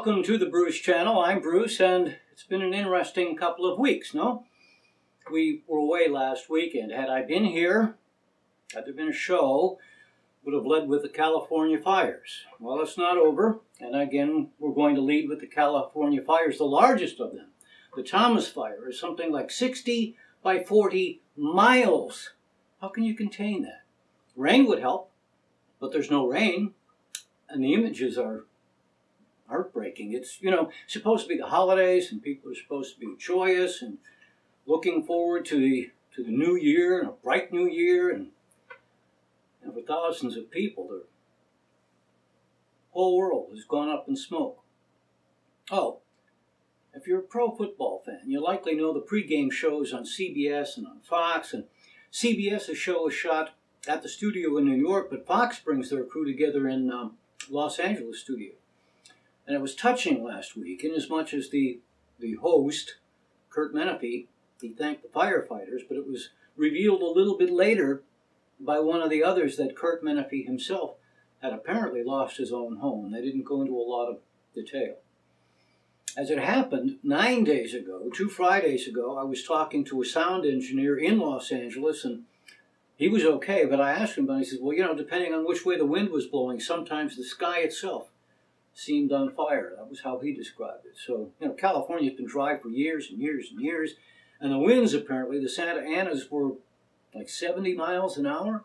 Welcome to the Bruce Channel. I'm Bruce, and it's been an interesting couple of weeks, no? We were away last weekend. Had I been here, had there been a show, would have led with the California fires. Well, it's not over, and again, we're going to lead with the California fires, the largest of them. The Thomas Fire is something like 60 by 40 miles. How can you contain that? Rain would help, but there's no rain, and the images are heartbreaking. It's, supposed to be the holidays, and people are supposed to be joyous and looking forward to the new year and a bright new year, and for thousands of people, the whole world has gone up in smoke. Oh, if you're a pro football fan, you likely know the pregame shows on CBS and on Fox, and CBS's show is shot at the studio in New York, but Fox brings their crew together in Los Angeles studio. And it was touching last week, inasmuch as the host, Curt Menefee, he thanked the firefighters, but it was revealed a little bit later by one of the others that Curt Menefee himself had apparently lost his own home. They didn't go into a lot of detail. As it happened, 9 days ago, 2 Fridays ago, I was talking to a sound engineer in Los Angeles, and he was okay, but I asked him, and he said, well, depending on which way the wind was blowing, sometimes the sky itself seemed on fire. That was how he described it. So, California's been dry for years and years and years, and the winds, apparently, the Santa Anas were like 70 miles an hour.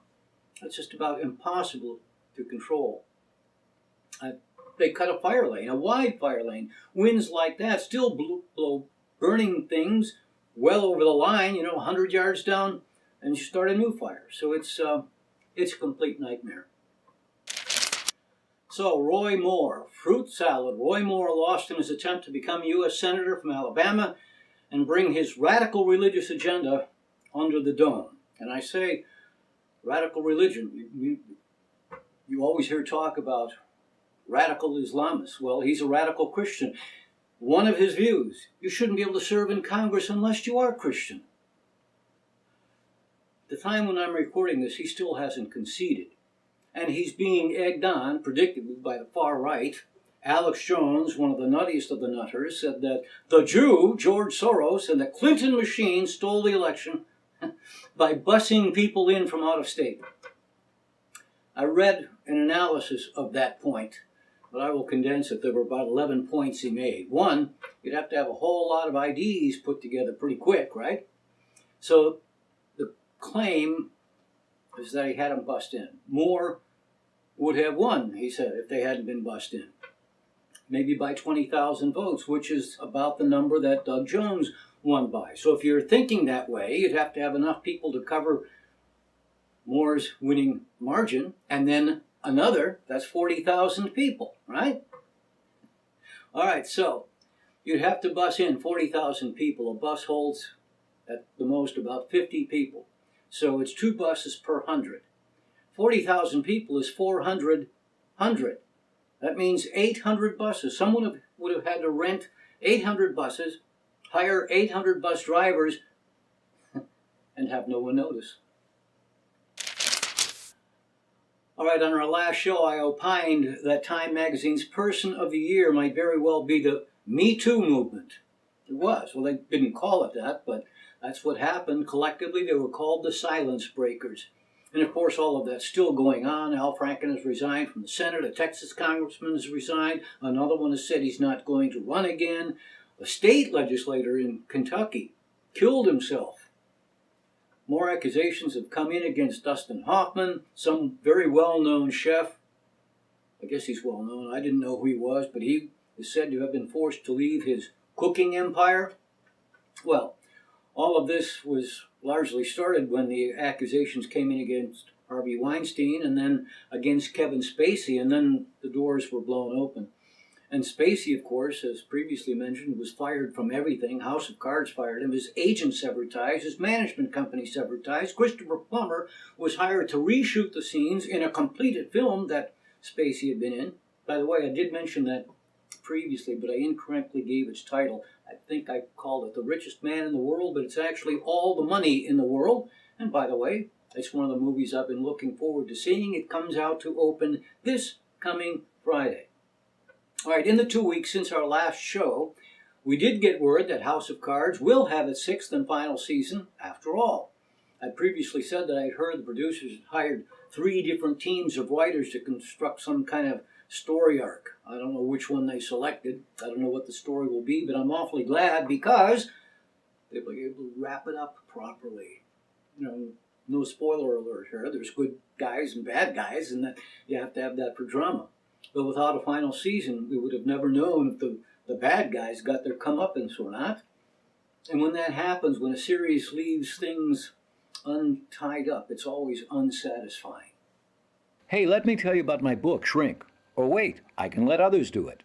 That's just about impossible to control. They cut a fire lane, a wide fire lane. Winds like that still blow burning things well over the line, 100 yards down, and you start a new fire. So it's a complete nightmare. So Roy Moore, fruit salad. Roy Moore lost in his attempt to become U.S. Senator from Alabama and bring his radical religious agenda under the dome. And I say radical religion. You always hear talk about radical Islamists. Well, he's a radical Christian. One of his views, you shouldn't be able to serve in Congress unless you are Christian. At the time when I'm recording this, he still hasn't conceded. And he's being egged on, predictably, by the far right. Alex Jones, one of the nuttiest of the nutters, said that the Jew, George Soros, and the Clinton machine stole the election by busing people in from out of state. I read an analysis of that point, but I will condense it. There were about 11 points he made. One, you'd have to have a whole lot of IDs put together pretty quick, right? So the claim is that he had them bust in. Moore would have won, he said, if they hadn't been bust in. Maybe by 20,000 votes, which is about the number that Doug Jones won by. So if you're thinking that way, you'd have to have enough people to cover Moore's winning margin, and then another, that's 40,000 people, right? All right, so you'd have to bus in 40,000 people. A bus holds at the most about 50 people. So it's 2 buses per 100. 40,000 people is 400. That means 800 buses. Someone would have had to rent 800 buses, hire 800 bus drivers, and have no one notice. All right, on our last show, I opined that Time Magazine's Person of the Year might very well be the Me Too movement. It was. Well, they didn't call it that, but that's what happened. Collectively, they were called the Silence Breakers. And of course, all of that's still going on. Al Franken has resigned from the Senate. A Texas congressman has resigned. Another one has said he's not going to run again. A state legislator in Kentucky killed himself. More accusations have come in against Dustin Hoffman, some very well-known chef. I guess he's well-known. I didn't know who he was, but he is said to have been forced to leave his cooking empire. Well, all of this was largely started when the accusations came in against Harvey Weinstein and then against Kevin Spacey, and then the doors were blown open. And Spacey, of course, as previously mentioned, was fired from everything. House of Cards fired him. His agent severed ties. His management company severed ties. Christopher Plummer was hired to reshoot the scenes in a completed film that Spacey had been in. By the way, I did mention that previously, but I incorrectly gave its title. I think I called it The Richest Man in the World, but it's actually All the Money in the World. And by the way, it's one of the movies I've been looking forward to seeing. It comes out to open this coming Friday. All right, in the 2 weeks since our last show, we did get word that House of Cards will have its sixth and final season after all. I previously said that I'd heard the producers had hired 3 different teams of writers to construct some kind of story arc. I don't know which one they selected. I don't know what the story will be, but I'm awfully glad because they'll be able to wrap it up properly. No spoiler alert here. There's good guys and bad guys, and that you have to have that for drama. But without a final season, we would have never known if the bad guys got their comeuppance or not. And when that happens, when a series leaves things untied up, it's always unsatisfying. Hey, let me tell you about my book, Shrink. Or wait, I can let others do it.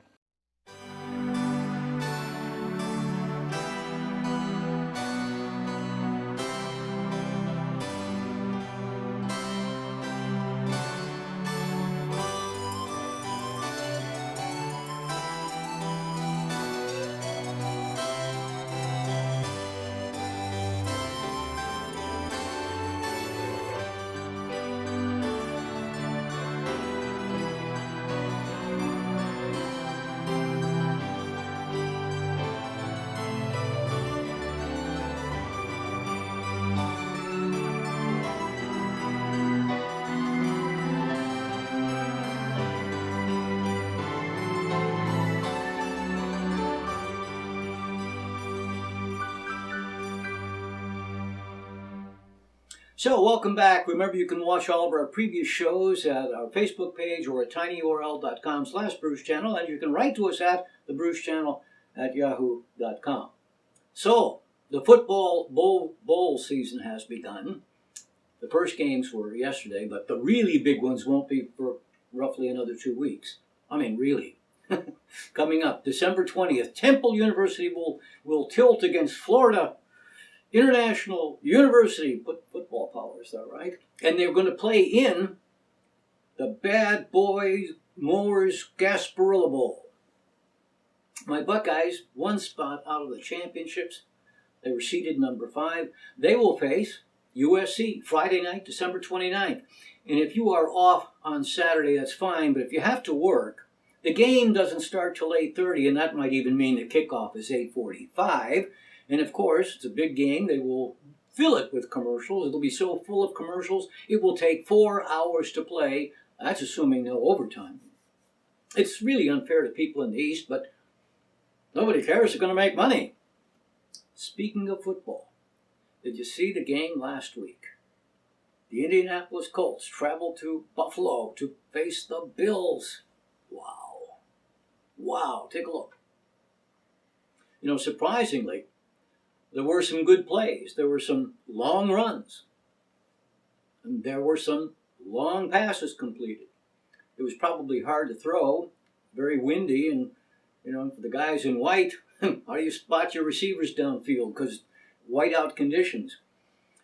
So, welcome back. Remember, you can watch all of our previous shows at our Facebook page or at tinyurl.com/Bruce Channel, and you can write to us at thebrucechannel@yahoo.com. So, the football bowl season has begun. The first games were yesterday, but the really big ones won't be for roughly another 2 weeks. I mean, really. Coming up, December 20th, Temple University will tilt against Florida International University, football power, is that right? And they're going to play in the Bad Boys Mowers Gasparilla Bowl. My Buckeyes, 1 spot out of the championships. They were seeded number 5. They will face USC Friday night, December 29th. And if you are off on Saturday, that's fine. But if you have to work, the game doesn't start till 8:30, and that might even mean the kickoff is 8:45. And of course, it's a big game. They will fill it with commercials. It'll be so full of commercials, it will take 4 hours to play. That's assuming no overtime. It's really unfair to people in the East, but nobody cares. They're going to make money. Speaking of football, did you see the game last week? The Indianapolis Colts traveled to Buffalo to face the Bills. Wow, take a look. Surprisingly, there were some good plays. There were some long runs. And there were some long passes completed. It was probably hard to throw, very windy, and, for the guys in white, how do you spot your receivers downfield? Because whiteout conditions.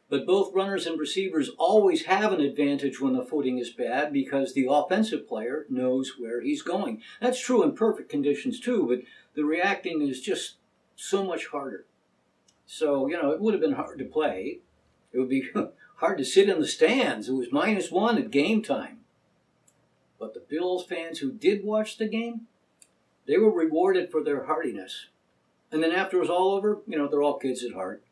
But both runners and receivers always have an advantage when the footing is bad because the offensive player knows where he's going. That's true in perfect conditions too, but the reacting is just so much harder. So, it would have been hard to play. It would be hard to sit in the stands. It was -1 at game time. But the Bills fans who did watch the game, they were rewarded for their hardiness. And then after it was all over, they're all kids at heart.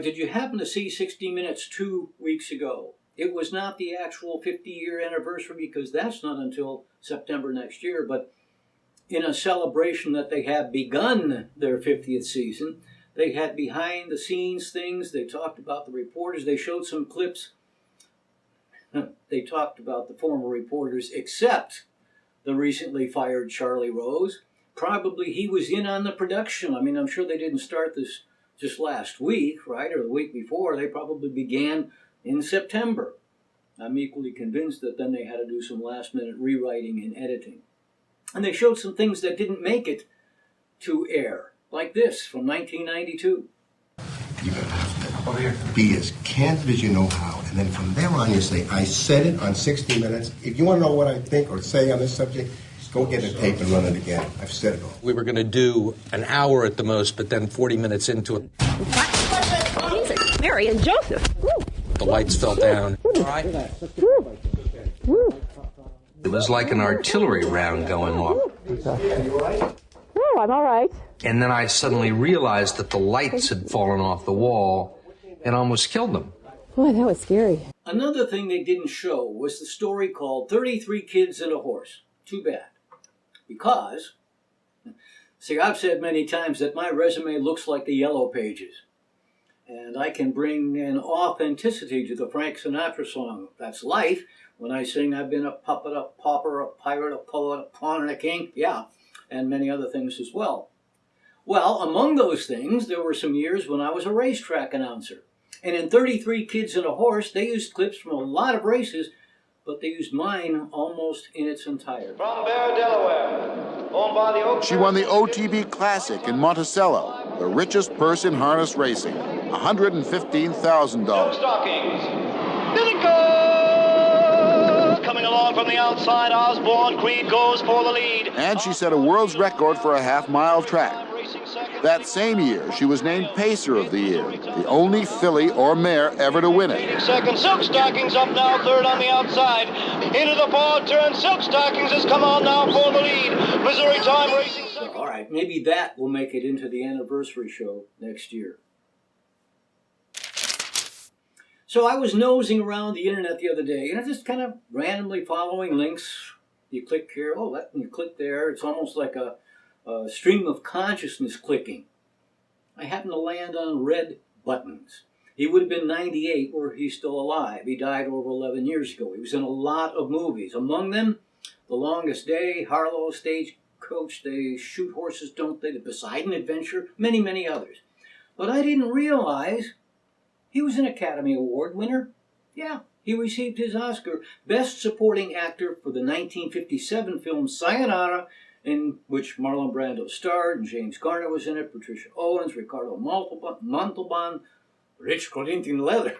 Did you happen to see 60 Minutes 2 weeks ago? It was not the actual 50-year anniversary because that's not until September next year, but in a celebration that they have begun their 50th season, they had behind-the-scenes things. They talked about the reporters. They showed some clips. They talked about the former reporters, except the recently fired Charlie Rose. Probably he was in on the production. I mean, I'm sure they didn't start this just last week, right, or the week before. They probably began in September. I'm equally convinced that then they had to do some last-minute rewriting and editing. And they showed some things that didn't make it to air, like this from 1992. You're going to have to be as candid as you know how. And then from there on, you say, I said it on 60 Minutes. If you want to know what I think or say on this subject, go get a tape and run it again. I've said it all. We were going to do an hour at the most, but then 40 minutes into it, Mary and Joseph. the lights fell down. All right. It was like an artillery round going off. Oh, I'm all right. And then I suddenly realized that the lights had fallen off the wall and almost killed them. Boy, that was scary. Another thing they didn't show was the story called 33 Kids and a Horse. Too bad. Because, see, I've said many times that my resume looks like the Yellow Pages. And I can bring an authenticity to the Frank Sinatra song, That's Life, when I sing I've been a puppet, a pauper, a pirate, a poet, a pawn, and a king. Yeah, and many other things as well. Well, among those things, there were some years when I was a racetrack announcer. And in 33 Kids and a Horse, they used clips from a lot of races, but they used mine almost in its entirety. From Bear, Delaware, owned by the She won the OTB Classic in Monticello, the richest purse in harness racing, $115,000. Stockings. Here it goes! Coming along from the outside, Osborne Creed goes for the lead. And she set a world's record for a half-mile track. That same year, she was named Pacer of the Year, the only filly or mare ever to win it. Second, Silk Stockings up now, third on the outside. Into the forward turn, Silk Stockings has come on now for the lead. Missouri Time Racing second. All right, maybe that will make it into the anniversary show next year. So I was nosing around the internet the other day, and I'm just kind of randomly following links. You click here, oh, that, and you click there. It's almost like a stream of consciousness clicking. I happened to land on Red Buttons. He would have been 98 were he still alive. He died over 11 years ago. He was in a lot of movies. Among them, The Longest Day, Harlow, Stagecoach, They Shoot Horses, Don't They, The Poseidon Adventure, many, many others. But I didn't realize he was an Academy Award winner. Yeah, he received his Oscar, Best Supporting Actor for the 1957 film Sayonara, in which Marlon Brando starred, and James Garner was in it, Patricia Owens, Ricardo Montalban, Rich Corinthian Leather.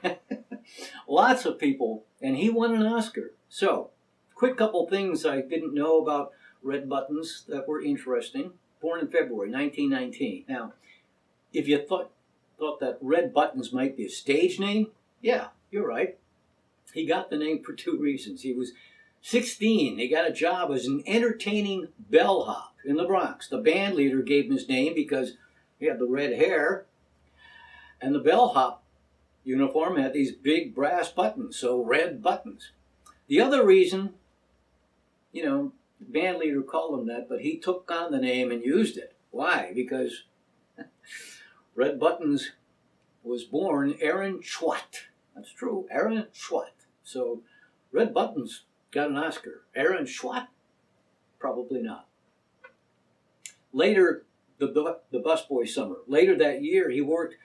Lots of people, and he won an Oscar. So, quick couple things I didn't know about Red Buttons that were interesting. Born in February 1919. Now, if you thought that Red Buttons might be a stage name, yeah, you're right. He got the name for two reasons. He was 16, he got a job as an entertaining bellhop in the Bronx. The band leader gave him his name because he had the red hair, and the bellhop uniform had these big brass buttons, so Red Buttons. The other reason, the band leader called him that, but he took on the name and used it. Why? Because Red Buttons was born Aaron Schwatt. That's true, Aaron Schwatt. So Red Buttons got an Oscar. Aaron Schwatt? Probably not. Later, the busboy summer. Later that year, he worked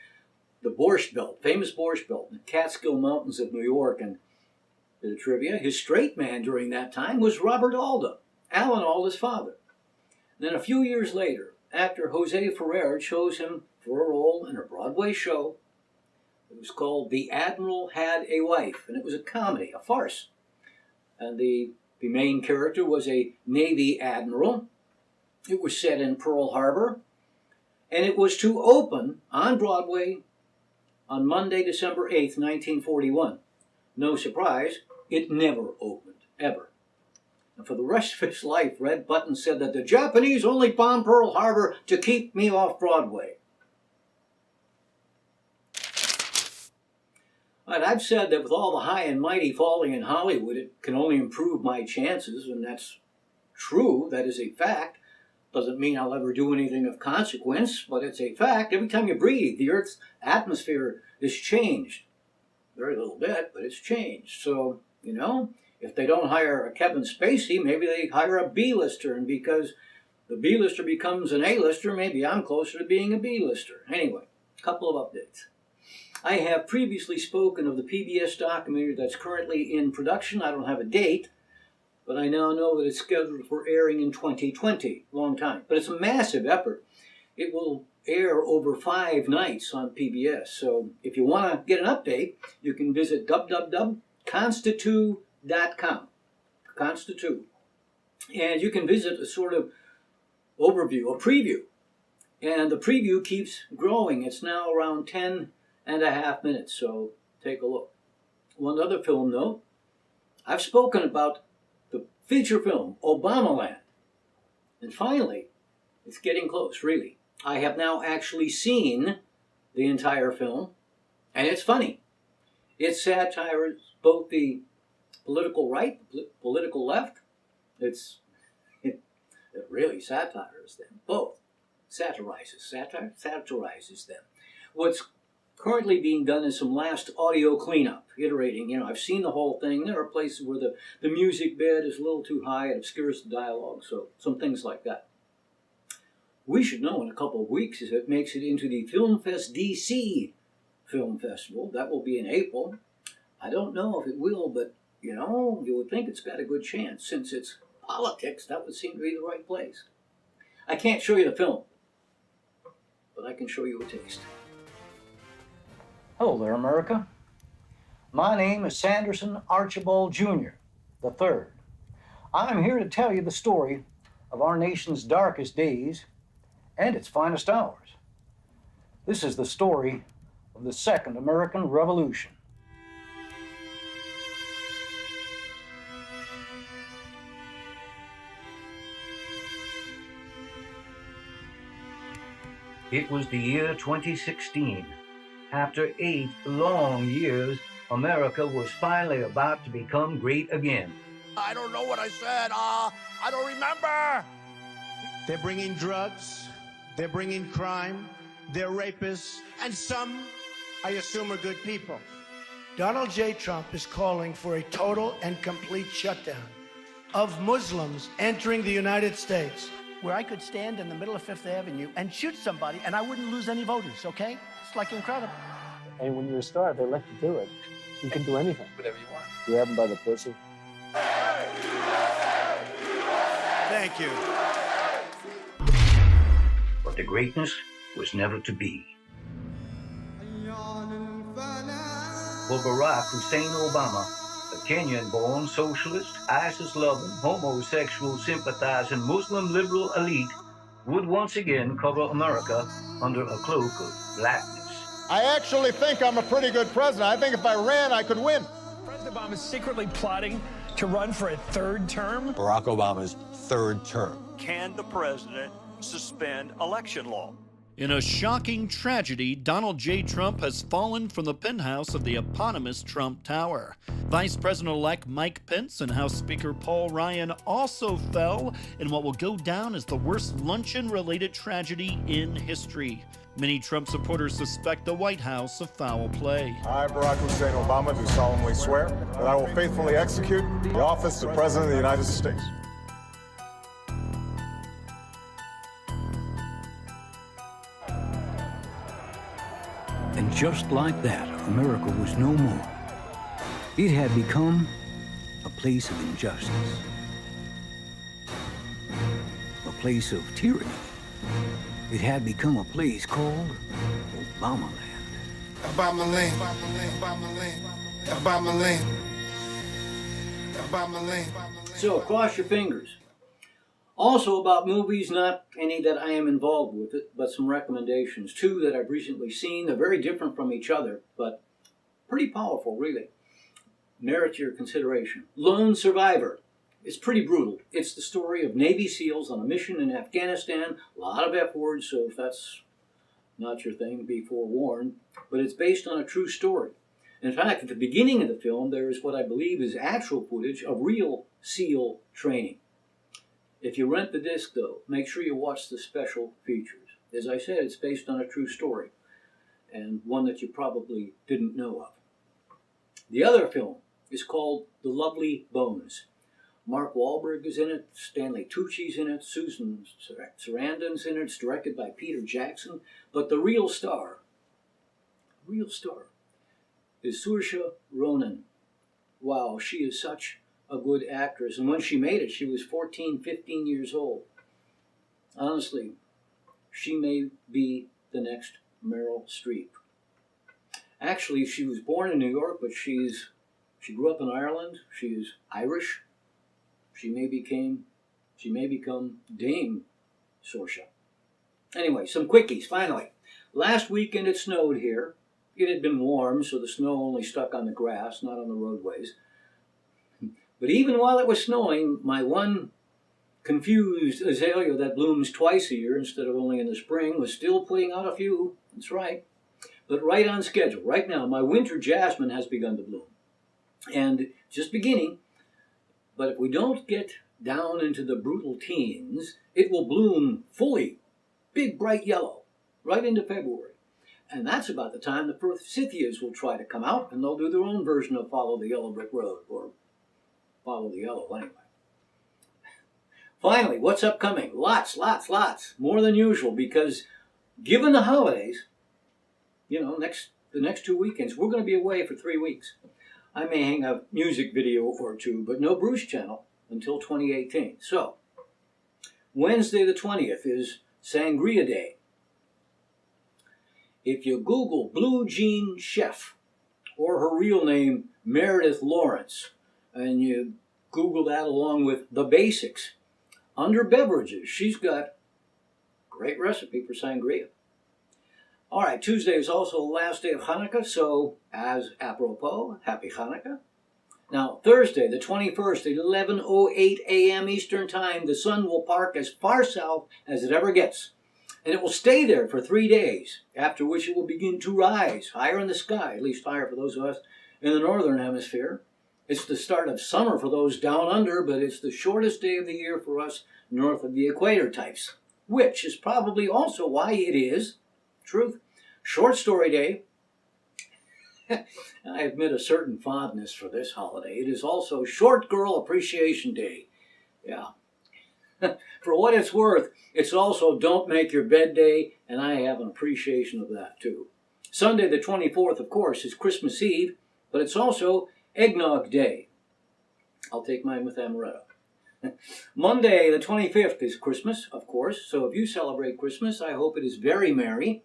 the Borscht Belt, famous Borscht Belt, in the Catskill Mountains of New York. And bit of trivia, his straight man during that time was Robert Alda, Alan Alda's father. Then a few years later, actor Jose Ferrer chose him for a role in a Broadway show. It was called The Admiral Had a Wife, and it was a comedy, a farce. And the main character was a Navy admiral. It was set in Pearl Harbor, and it was to open on Broadway on Monday, December 8th, 1941. No surprise, it never opened, ever. And for the rest of his life, Red Buttons said that the Japanese only bombed Pearl Harbor to keep me off Broadway. But I've said that with all the high and mighty falling in Hollywood, it can only improve my chances, and that's true. That is a fact. Doesn't mean I'll ever do anything of consequence, but it's a fact. Every time you breathe, the Earth's atmosphere is changed. Very little bit, but it's changed. So, you know, if they don't hire a Kevin Spacey, maybe they hire a B-lister, and because the B-lister becomes an A-lister, maybe I'm closer to being a B-lister. Anyway, a couple of updates. I have previously spoken of the PBS documentary that's currently in production. I don't have a date, but I now know that it's scheduled for airing in 2020. Long time. But it's a massive effort. It will air over 5 nights on PBS. So if you want to get an update, you can visit www.constitute.com. Constitute. And you can visit a sort of overview, a preview. And the preview keeps growing. It's now around 10.5 minutes, so take a look. One other film note, I've spoken about the feature film, Obamaland. And finally, it's getting close, really. I have now actually seen the entire film, and it's funny. It satires both the political right, political left. It really satires them, both. Satirizes them. What's currently being done is some last audio cleanup, iterating. You know, I've seen the whole thing. There are places where the music bed is a little too high, it obscures the dialogue, so some things like that. We should know in a couple of weeks if it makes it into the FilmFest DC Film Festival. That will be in April. I don't know if it will, but, you know, you would think it's got a good chance. Since it's politics, that would seem to be the right place. I can't show you the film, but I can show you a taste. Hello there, America. My name is Sanderson Archibald Jr., the third. I'm here to tell you the story of our nation's darkest days and its finest hours. This is the story of the Second American Revolution. It was the year 2016. After 8 long years, America was finally about to become great again. I don't know what I said. I don't remember. They're bringing drugs, they're bringing crime, they're rapists, and some, I assume, are good people. Donald J. Trump is calling for a total and complete shutdown of Muslims entering the United States. Where I could stand in the middle of Fifth Avenue and shoot somebody and I wouldn't lose any voters, okay? It's like incredible. And when you're a star, they let you do it. You can do anything. Whatever you want. Grab them by the pussy. Thank you. But the greatness was never to be. For Barack Hussein Obama, a Kenyan-born socialist, ISIS-loving, homosexual sympathizing Muslim liberal elite would once again cover America under a cloak of blackness. I actually think I'm a pretty good president. I think if I ran, I could win. President Obama is secretly plotting to run for a 3rd term. Barack Obama's 3rd term. Can the president suspend election law? In a shocking tragedy, Donald J. Trump has fallen from the penthouse of the eponymous Trump Tower. Vice President-elect Mike Pence and House Speaker Paul Ryan also fell in what will go down as the worst luncheon-related tragedy in history. Many Trump supporters suspect the White House of foul play. I, Barack Hussein Obama, do solemnly swear that I will faithfully execute the office of President of the United States. And just like that, America was no more. It had become a place of injustice, a place of tyranny. It had become a place called Obamaland. Obamaland, Obamaland, Obamaland, Obamaland. So, cross your fingers. Also about movies, not any that I am involved with it, but some recommendations. 2 that I've recently seen. They're very different from each other, but pretty powerful, really. Merit your consideration. Lone Survivor. It's pretty brutal. It's the story of Navy SEALs on a mission in Afghanistan. A lot of F words, so if that's not your thing, be forewarned. But it's based on a true story. In fact, at the beginning of the film, there is what I believe is actual footage of real SEAL training. If you rent the disc, though, make sure you watch the special features. As I said, it's based on a true story, and one that you probably didn't know of. The other film is called The Lovely Bones. Mark Wahlberg is in it, Stanley Tucci's in it, Susan Sarandon's in it. It's directed by Peter Jackson. But the real star is Saoirse Ronan. Wow, she is such a good actress. And when she made it, she was 14, 15 years old. Honestly, she may be the next Meryl Streep. Actually, she was born in New York, but she grew up in Ireland. She is Irish. She may become Dame Saoirse. Anyway, some quickies, finally. Last weekend it snowed here. It had been warm, so the snow only stuck on the grass, not on the roadways. But even while it was snowing, my one confused azalea that blooms twice a year instead of only in the spring was still putting out a few. That's right. But right on schedule. Right now, my winter jasmine has begun to bloom. And just beginning. But if we don't get down into the brutal teens, it will bloom fully, big bright yellow, right into February. And that's about the time the forsythias will try to come out, and they'll do their own version of Follow the Yellow Brick Road, or Follow the Yellow, anyway. Finally, what's upcoming? Lots. More than usual, because given the holidays, the next 2 weekends, we're going to be away for 3 weeks. I may hang a music video or two, but no Bruce Channel until 2018. So, Wednesday the 20th is Sangria Day. If you Google Blue Jean Chef, or her real name, Meredith Lawrence, and you Google that along with The Basics, under beverages, she's got a great recipe for sangria. All right, Tuesday is also the last day of Hanukkah, so as apropos, happy Hanukkah. Now, Thursday, the 21st, at 11:08 a.m. Eastern Time, the sun will park as far south as it ever gets. And it will stay there for 3 days, after which it will begin to rise higher in the sky, at least higher for those of us in the northern hemisphere. It's the start of summer for those down under, but it's the shortest day of the year for us north of the equator types, which is probably also why it is, truth, Short Story Day. I admit a certain fondness for this holiday. It is also Short Girl Appreciation Day. Yeah. For what it's worth, it's also Don't Make Your Bed Day, and I have an appreciation of that too. Sunday the 24th, of course, is Christmas Eve, but it's also Eggnog Day. I'll take mine with amaretto. Monday the 25th is Christmas, of course, so if you celebrate Christmas, I hope it is very merry.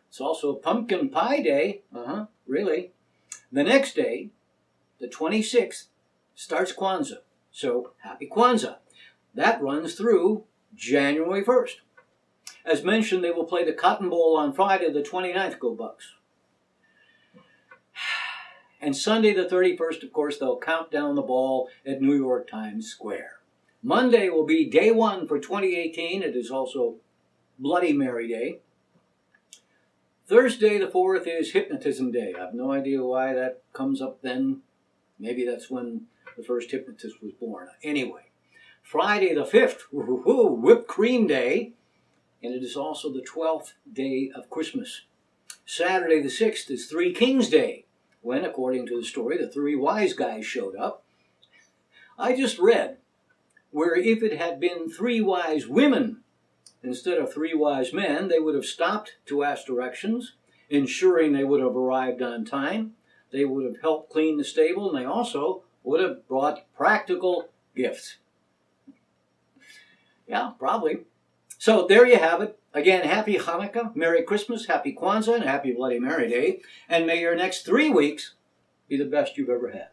It's also Pumpkin Pie Day. Really. The next day, the 26th, starts Kwanzaa. So, happy Kwanzaa. That runs through January 1st. As mentioned, they will play the Cotton Bowl on Friday the 29th. Go Bucks. And Sunday the 31st, of course, they'll count down the ball at New York Times Square. Monday will be day one for 2018. It is also Bloody Mary Day. Thursday the 4th is Hypnotism Day. I have no idea why that comes up then. Maybe that's when the first hypnotist was born. Anyway, Friday the 5th, Whipped Cream Day. And it is also the 12th day of Christmas. Saturday the 6th is Three Kings Day, when, according to the story, the three wise guys showed up. I just read where if it had been three wise women instead of three wise men, they would have stopped to ask directions, ensuring they would have arrived on time. They would have helped clean the stable, and they also would have brought practical gifts. Yeah, probably. So there you have it. Again, happy Hanukkah, Merry Christmas, happy Kwanzaa, and happy Bloody Mary Day. And may your next 3 weeks be the best you've ever had.